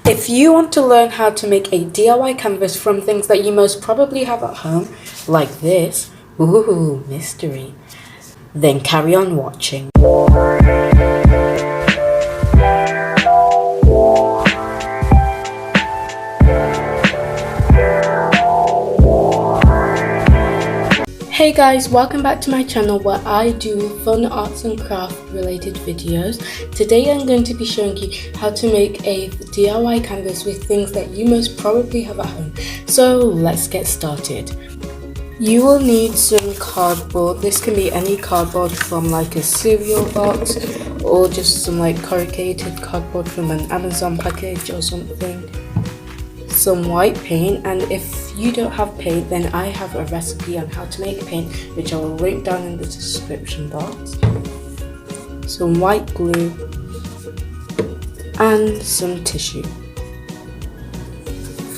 If you want to learn how to make a DIY canvas from things that you most probably have at home, like this, ooh, mystery, then carry on watching. Hey guys, welcome back to my channel where I do fun arts and craft related videos. Today I'm going to be showing you how to make a DIY canvas with things that you most probably have at home. So let's get started. You will need some cardboard. This can be any cardboard from like a cereal box or just some like corrugated cardboard from an Amazon package or something. Some white paint, and if you don't have paint, then I have a recipe on how to make paint which I will link down in the description box. Some white glue and some tissue.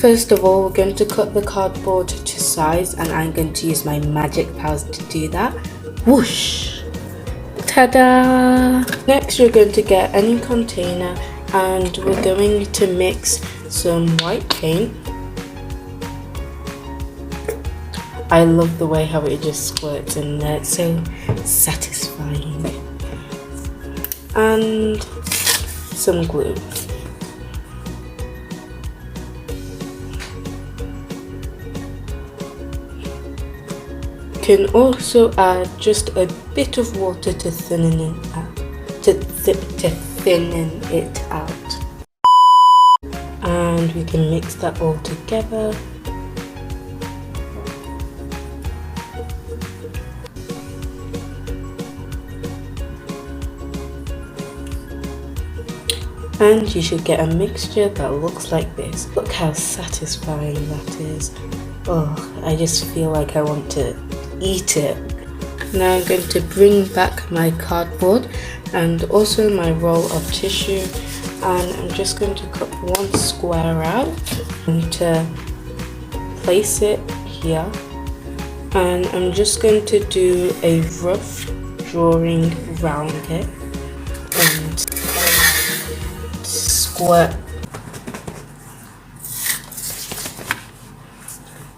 First of all, we're going to cut the cardboard to size, and I'm going to use my magic powers to do that. Whoosh! Ta-da! Next we're going to get any container and we're going to mix some white paint. I love the way how it just squirts in there, it's so satisfying. And some glue. You can also add just a bit of water to thin it out. And we can mix that all together. And you should get a mixture that looks like this. Look how satisfying that is. Oh, I just feel like I want to eat it. Now I'm going to bring back my cardboard and also my roll of tissue, and I'm just going to cut one square out and to place it here, and I'm just going to do a rough drawing around it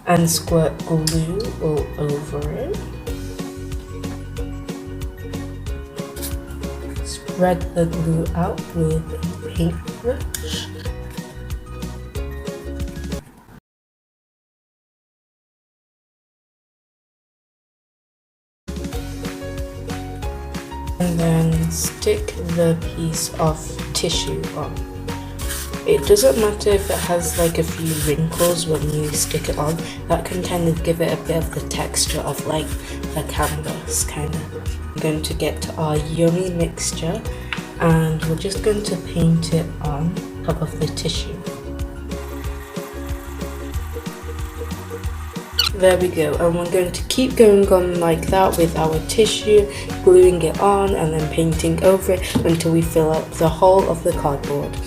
and squirt glue all over it. Spread the glue out with a paintbrush. And then stick the piece of tissue on. It doesn't matter if it has like a few wrinkles when you stick it on, that can kind of give it a bit of the texture of like a canvas kind of. I'm going to get to our yummy mixture and we're just going to paint it on top of the tissue. There we go, and we're going to keep going on like that with our tissue, gluing it on and then painting over it until we fill up the whole of the cardboard.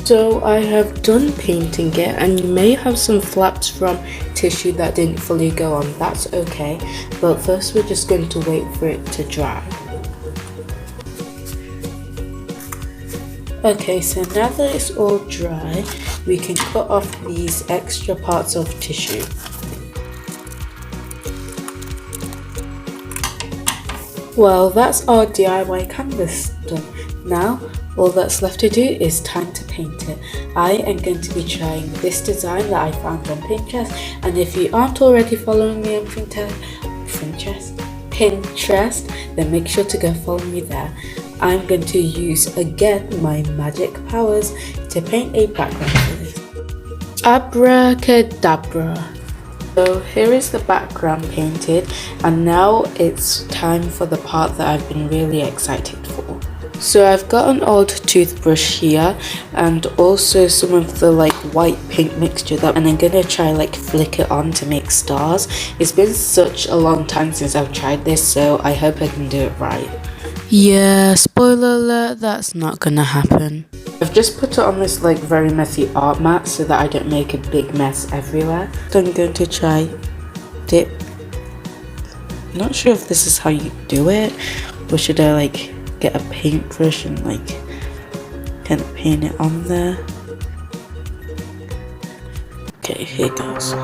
So I have done painting it, and you may have some flaps from tissue that didn't fully go on, that's okay, but first we're just going to wait for it to dry. Okay, so now that it's all dry, we can cut off these extra parts of tissue. Well, that's our DIY canvas done. Now all that's left to do is time to paint it. I am going to be trying this design that I found on Pinterest, and if you aren't already following me on Pinterest, then make sure to go follow me there. I'm going to use again my magic powers to paint a background for this. Abracadabra. So here is the background painted, and now it's time for the part that I've been really excited for. So I've got an old toothbrush here and also some of the like white paint mixture that, and I'm gonna try like flick it on to make stars. It's been such a long time since I've tried this, so I hope I can do it right. Yeah, spoiler alert, that's not gonna happen. I've just put it on this like very messy art mat so that I don't make a big mess everywhere. So I'm going to try dip. Not sure if this is how you do it, or should I like get a paintbrush and like kind of paint it on there. Okay, here goes.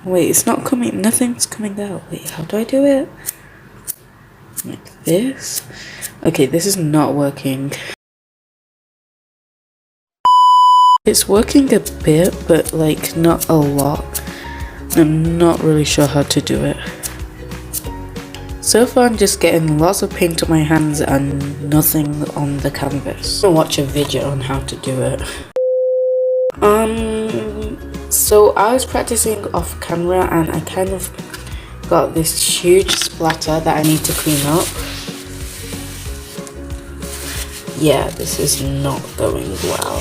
Wait, it's not coming, nothing's coming out. Wait, how do I do it? Like this? Okay, this is not working. It's working a bit, but like not a lot. I'm not really sure how to do it. So far I'm just getting lots of paint on my hands and nothing on the canvas. I'll watch a video on how to do it. So I was practicing off camera and I kind of got this huge splatter that I need to clean up. Yeah, this is not going well.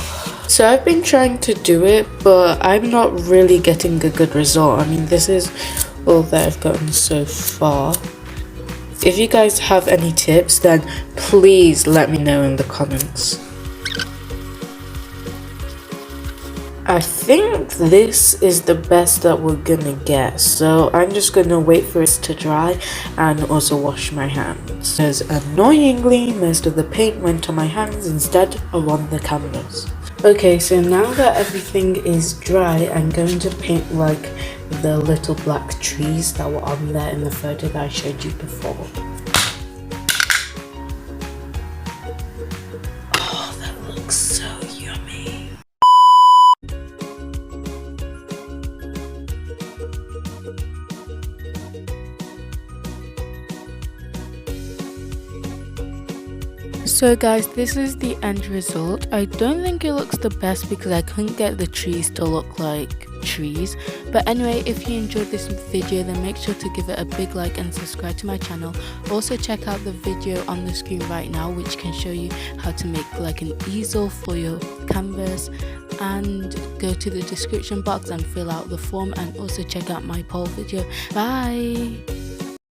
So I've been trying to do it, but I'm not really getting a good result. I mean, this is all that I've gotten so far. If you guys have any tips, then please let me know in the comments. I think this is the best that we're gonna get, so I'm just gonna wait for it to dry and also wash my hands, because annoyingly most of the paint went on my hands instead of on the canvas. Okay, so now that everything is dry, I'm going to paint like the little black trees that were on there in the photo that I showed you before. Oh, that looks so yummy. So guys, this is the end result. I don't think it looks the best because I couldn't get the trees to look like trees. But anyway, if you enjoyed this video, then make sure to give it a big like and subscribe to my channel. Also check out the video on the screen right now, which can show you how to make like an easel for your canvas. And go to the description box and fill out the form, and also check out my poll video. Bye.